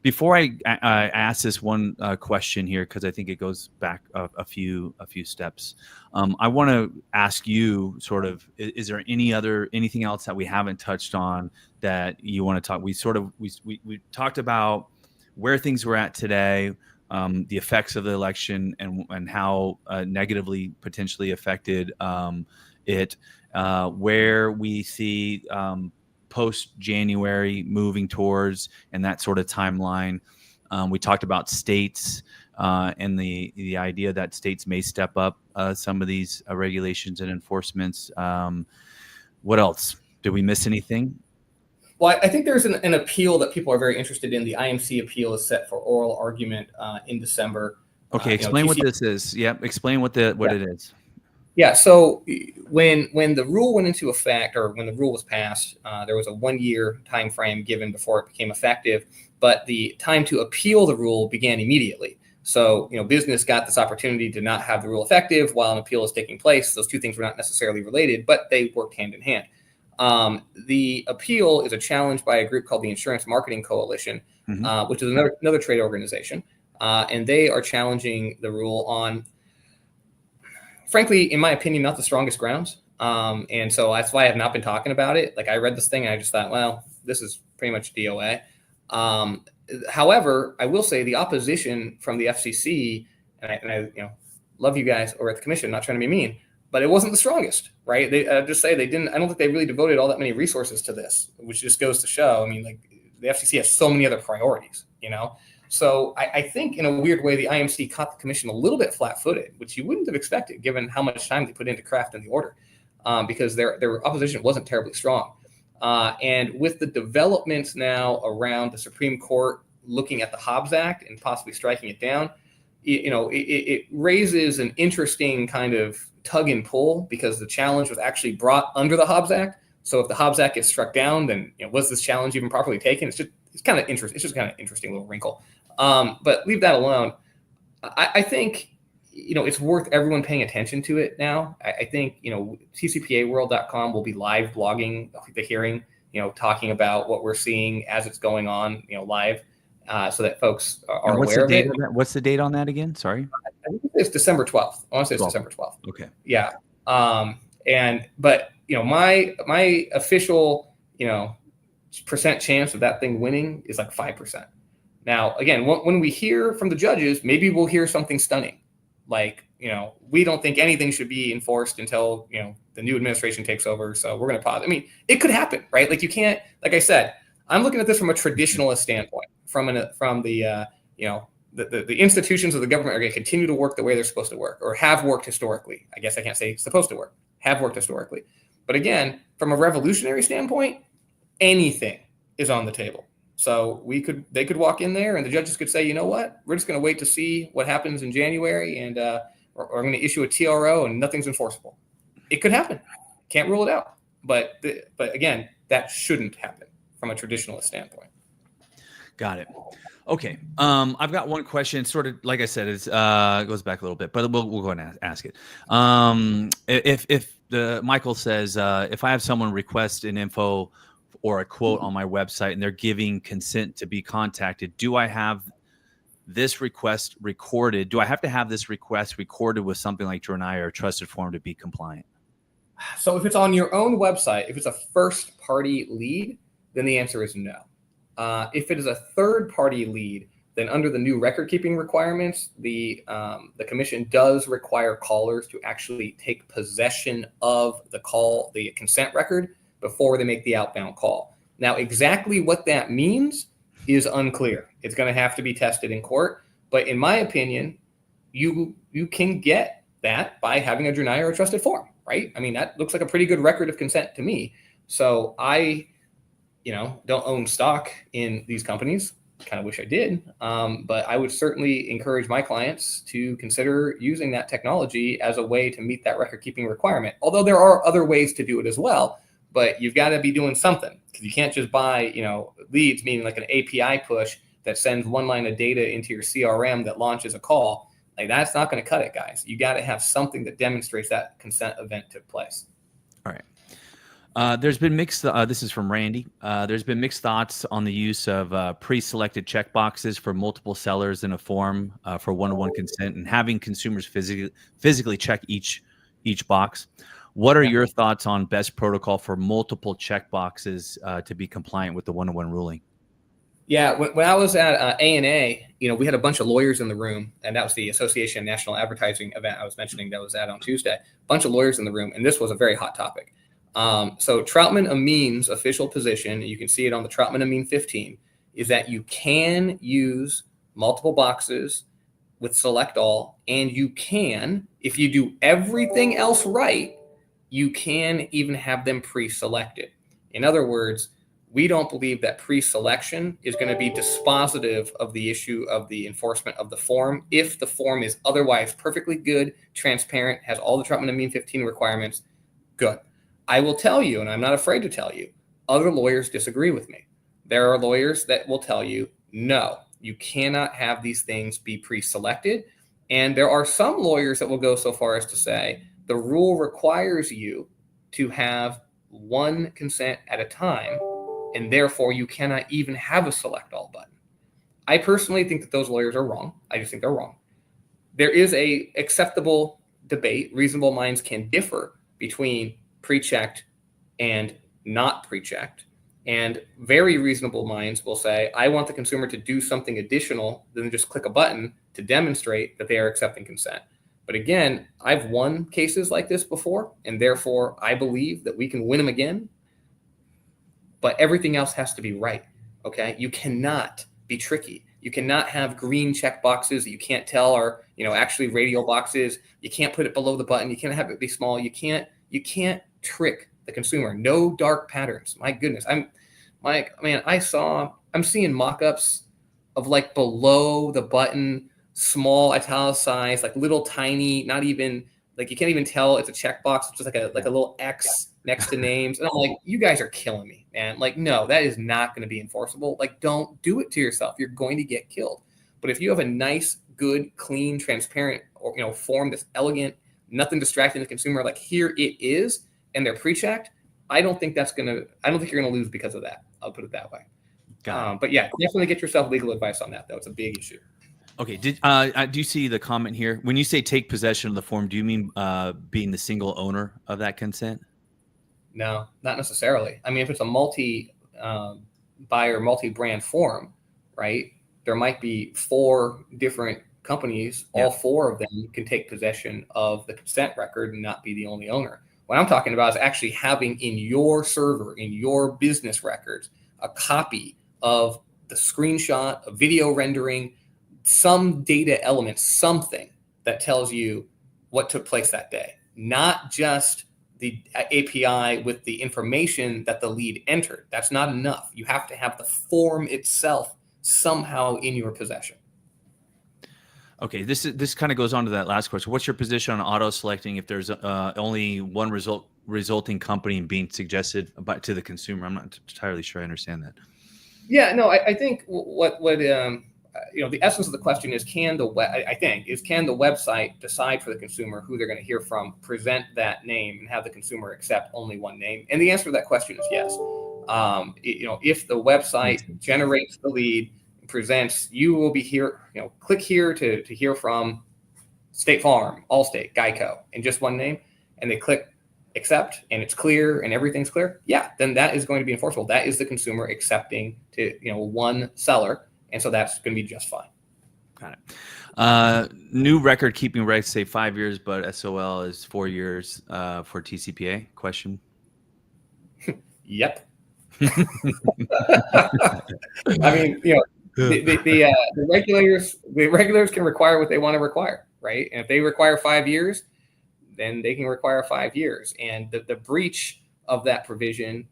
Before I ask this one question here, because I think it goes back a few steps. I want to ask you sort of, is there anything else that we haven't touched on that you want to talk? We talked about where things were at today, the effects of the election and how negatively potentially affected it, where we see post-January moving towards and that sort of timeline. We talked about states and the idea that states may step up some of these regulations and enforcements. What else? Did we miss anything? Well, I think there's an appeal that people are very interested in. The IMC appeal is set for oral argument in December. Okay, explain what this is. Yep, explain what it is. Yeah, so when the rule went into effect, or when the rule was passed, there was a 1-year time frame given before it became effective, but the time to appeal the rule began immediately. So, business got this opportunity to not have the rule effective while an appeal is taking place. Those two things were not necessarily related, but they worked hand in hand. The appeal is a challenge by a group called the Insurance Marketing Coalition, which is another trade organization, and they are challenging the rule on frankly, in my opinion, not the strongest grounds. And so that's why I have not been talking about it. Like I read this thing and I just thought, well, this is pretty much DOA. However, I will say the opposition from the FCC, and I love you guys over at the commission, not trying to be mean, but it wasn't the strongest, right? I just say they didn't. I don't think they really devoted all that many resources to this, which just goes to show. I mean, like the FCC has so many other priorities, So I think in a weird way, the IMC caught the commission a little bit flat-footed, which you wouldn't have expected given how much time they put into crafting the order, because their opposition wasn't terribly strong. And with the developments now around the Supreme Court looking at the Hobbs Act and possibly striking it down, it raises an interesting kind of tug and pull, because the challenge was actually brought under the Hobbs Act. So if the Hobbs Act gets struck down, then was this challenge even properly taken? It's kind of interesting. It's just kind of interesting little wrinkle. But leave that alone. I think it's worth everyone paying attention to it now. I think TCPAworld.com will be live blogging the hearing, talking about what we're seeing as it's going on, live, so that folks are aware of it. What's the date on that again? Sorry. I think it's December 12th. I want to say it's December 12th. Okay. Yeah. But my official, percent chance of that thing winning is like 5%. Now, again, when we hear from the judges, maybe we'll hear something stunning. Like, we don't think anything should be enforced until, the new administration takes over. So we're going to pause. I mean, it could happen, right? Like you can't, like I said, I'm looking at this from a traditionalist standpoint, from the institutions of the government are going to continue to work the way they're supposed to work, or have worked historically. I guess I can't say supposed to work, have worked historically. But again, from a revolutionary standpoint, anything is on the table. So they could walk in there and the judges could say, you know what, we're just going to wait to see what happens in January, and we're going to issue a TRO and nothing's enforceable. It could happen. Can't rule it out. But again, that shouldn't happen from a traditionalist standpoint. Got it. Okay. I've got one question. Sort of like I said, it goes back a little bit, but we'll go ahead and ask it. If Michael says, if I have someone request an info or a quote on my website and they're giving consent to be contacted, do I have this request recorded? Do I have to have this request recorded with something like Journai or a trusted form to be compliant? So if it's on your own website, if it's a first-party lead, then the answer is no. If it is a third-party lead, then under the new record-keeping requirements, the commission does require callers to actually take possession of the consent record before they make the outbound call. Now, exactly what that means is unclear. It's going to have to be tested in court. But in my opinion, you can get that by having a Journai or a trusted form, right? I mean, that looks like a pretty good record of consent to me. So I don't own stock in these companies. Kind of wish I did. But I would certainly encourage my clients to consider using that technology as a way to meet that record keeping requirement. Although there are other ways to do it as well, but you've got to be doing something, because you can't just buy, leads, meaning like an API push that sends one line of data into your CRM that launches a call. Like that's not going to cut it, guys. You got to have something that demonstrates that consent event took place. All right. There's been mixed. This is from Randy. There's been mixed thoughts on the use of pre-selected checkboxes for multiple sellers in a form for one-to-one consent, and having consumers physically check each box. What are your thoughts on best protocol for multiple checkboxes to be compliant with the one-to-one ruling? Yeah, when I was at ANA, we had a bunch of lawyers in the room, and that was the Association of National Advertising event I was mentioning that was at on Tuesday. A bunch of lawyers in the room, and this was a very hot topic. So Troutman Amin's official position, you can see it on the Troutman Amin 15, is that you can use multiple boxes with select all, and you can, if you do everything else right, you can even have them pre-selected. In other words, we don't believe that pre-selection is going to be dispositive of the issue of the enforcement of the form. If the form is otherwise perfectly good, transparent, has all the Troutman Amin 15 requirements, good. I will tell you, and I'm not afraid to tell you, other lawyers disagree with me. There are lawyers that will tell you, no, you cannot have these things be pre-selected. And there are some lawyers that will go so far as to say, the rule requires you to have one consent at a time, and therefore you cannot even have a select all button. I personally think that those lawyers are wrong. I just think they're wrong. There is a acceptable debate. Reasonable minds can differ between pre-checked and not pre-checked. And very reasonable minds will say, I want the consumer to do something additional than just click a button to demonstrate that they are accepting consent. But again, I've won cases like this before, and therefore I believe that we can win them again. But everything else has to be right. Okay. You cannot be tricky. You cannot have green check boxes that you can't tell are, actually radial boxes. You can't put it below the button. You can't have it be small. You can't trick the consumer. No dark patterns. My goodness. I'm seeing mock-ups of like below the button, small italicized, like little tiny, not even like you can't even tell it's a checkbox. It's just like a little X next to names. And I'm like, you guys are killing me, man. Like, no, that is not going to be enforceable. Like, don't do it to yourself. You're going to get killed. But if you have a nice, good, clean, transparent, or form that's elegant, nothing distracting the consumer, like here it is, and they're pre-checked, I don't think you're gonna lose because of that. I'll put it that way. But yeah, definitely get yourself legal advice on that, though. It's a big issue. Okay. Do you see the comment here? When you say take possession of the form, do you mean being the single owner of that consent? No, not necessarily. I mean, if it's a multi-buyer, multi-brand form, right, there might be 4 different companies. Yeah. All 4 of them can take possession of the consent record and not be the only owner. What I'm talking about is actually having in your server, in your business records, a copy of the screenshot, a video rendering, some data element, something that tells you what took place that day, not just the API with the information that the lead entered. That's not enough. You have to have the form itself somehow in your possession. Okay, this kind of goes on to that last question. What's your position on auto selecting if there's only one resulting company being suggested to the consumer? I'm not entirely sure I understand that. Yeah, no, I think what the essence of the question is, can the website decide for the consumer who they're going to hear from, present that name, and have the consumer accept only one name? And the answer to that question is yes. If the website generates the lead, presents, you will be here, click here to hear from State Farm, Allstate, Geico, in just one name, and they click accept, and it's clear and everything's clear, yeah, then that is going to be enforceable. That is the consumer accepting to one seller, and so that's going to be just fine. Got it. New record keeping rights say 5 years, but SOL is 4 years for TCPA? Question. Yep. I mean, the regulators can require what they want to require, right? And if they require 5 years, then they can require 5 years. And the breach of that provision,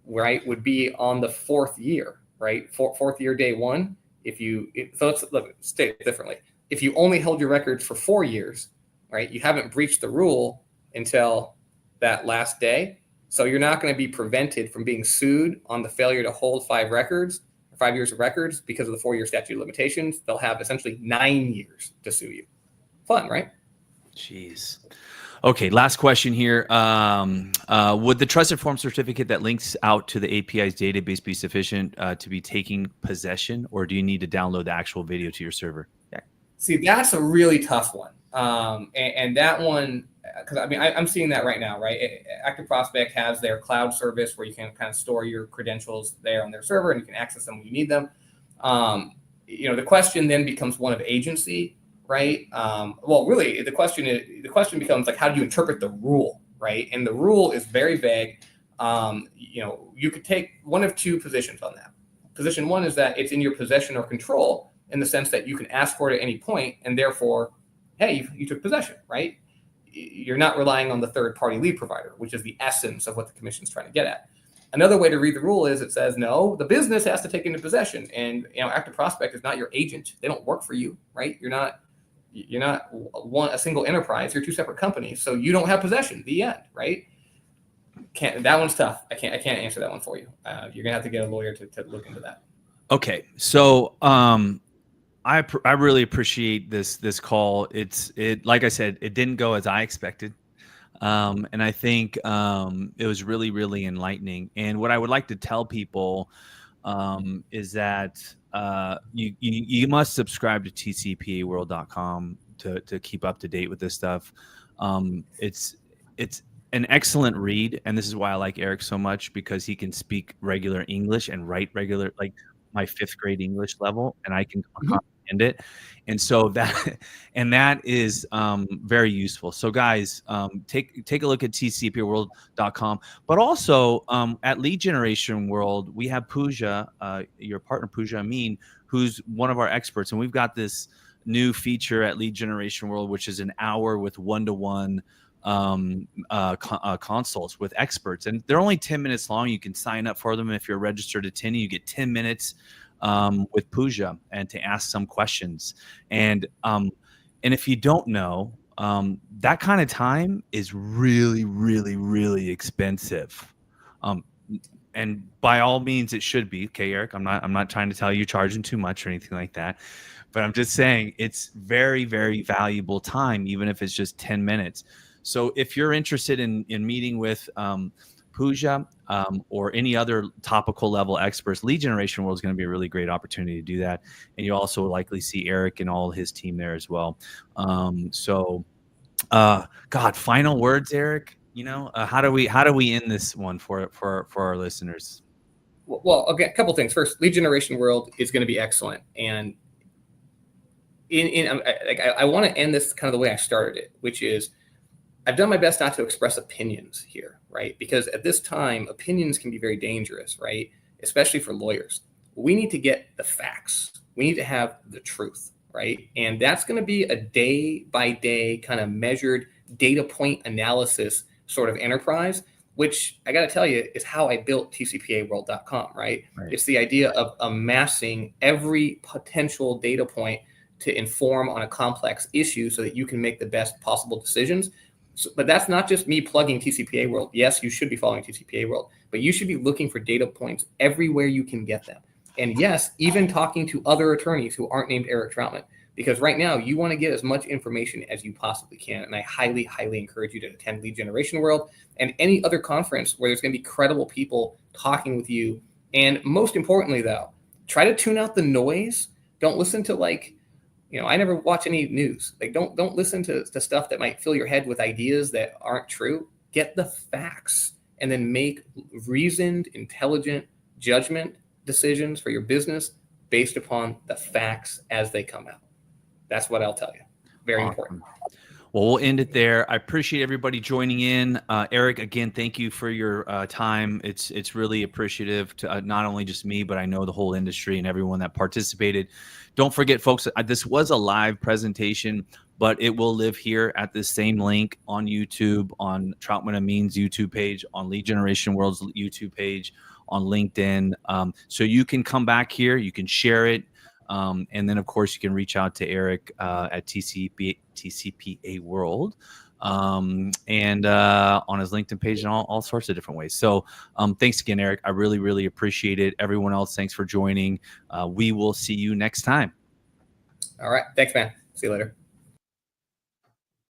right, would be on the 4th year, right? Fourth year, day one. Let's state it differently. If you only held your records for 4 years, right, you haven't breached the rule until that last day. So you're not going to be prevented from being sued on the failure to hold 5 years of records because of the 4-year statute of limitations. They'll have essentially 9 years to sue you. Fun, right? Jeez. Okay, last question here. Would the trusted form certificate that links out to the API's database be sufficient to be taking possession, or do you need to download the actual video to your server? Yeah. See, that's a really tough one. And that one, because I'm seeing that right now, right? Active Prospect has their cloud service where you can kind of store your credentials there on their server, and you can access them when you need them. The question then becomes one of agency, right? Well, really, the question becomes like, how do you interpret the rule, right? And the rule is very vague. You could take one of 2 positions on that. Position 1 is that it's in your possession or control in the sense that you can ask for it at any point, and therefore, hey, you took possession, right? You're not relying on the third-party lead provider, which is the essence of what the commission's trying to get at. Another way to read the rule is it says, no, the business has to take into possession, and Active Prospect is not your agent. They don't work for you, right? You're not a single enterprise. You're 2 separate companies, so you don't have possession. The end, right? That one's tough. I can't answer that one for you. You're gonna have to get a lawyer to look into that. Okay, so I really appreciate this call. It like I said, it didn't go as I expected, and I think it was really, really enlightening. And what I would like to tell people is that you must subscribe to TCPAworld.com to keep up to date with this stuff. It's an excellent read, and this is why I like Eric so much, because he can speak regular English and write regular, like my 5th grade English level, and I can comprehend it. And so that is very useful. So guys, take a look at tcpaworld.com, but also at Lead Generation World, we have Pooja, your partner Pooja Amin, who's one of our experts, and we've got this new feature at Lead Generation World, which is an hour with one-to-one consults with experts, and they're only 10 minutes long. You can sign up for them. If you're a registered attendee, you get 10 minutes with Pooja and to ask some questions. And if you don't know, that kind of time is really, really, really expensive. And by all means, it should be. Okay, Eric, I'm not trying to tell you you're charging too much or anything like that, but I'm just saying it's very, very valuable time, even if it's just 10 minutes. So if you're interested in meeting with Pooja or any other topical level experts, Lead Generation World is going to be a really great opportunity to do that. And you also likely see Eric and all his team there as well. God, final words, Eric. How do we end this one for our listeners? Well, okay, a couple things. First, Lead Generation World is going to be excellent, and I want to end this kind of the way I started it, which is I've done my best not to express opinions here, right? Because at this time, opinions can be very dangerous, right? Especially for lawyers. We need to get the facts. We need to have the truth, right? And that's going to be a day-by-day kind of measured data point analysis sort of enterprise, which I got to tell you is how I built TCPAworld.com, right? It's the idea of amassing every potential data point to inform on a complex issue so that you can make the best possible decisions. But that's not just me plugging TCPA World. Yes, you should be following TCPA World, but you should be looking for data points everywhere you can get them. And yes, even talking to other attorneys who aren't named Eric Troutman, because right now you want to get as much information as you possibly can. And I highly, highly encourage you to attend Lead Generation World and any other conference where there's going to be credible people talking with you. And most importantly, though, try to tune out the noise. Don't listen to I never watch any news. Don't listen to stuff that might fill your head with ideas that aren't true. Get the facts and then make reasoned, intelligent judgment decisions for your business based upon the facts as they come out. That's what I'll tell you. Very important. Well, we'll end it there. I appreciate everybody joining in. Eric, again, thank you for your time. It's really appreciative to not only just me, but I know the whole industry and everyone that participated. Don't forget, folks, this was a live presentation, but it will live here at the same link on YouTube, on Troutman Amin's YouTube page, on Lead Generation World's YouTube page, on LinkedIn. So you can come back here, you can share it. And then, of course, you can reach out to Eric at TCPA World and on his LinkedIn page and all sorts of different ways. So thanks again, Eric. I really, really appreciate it. Everyone else, thanks for joining. We will see you next time. All right. Thanks, man. See you later.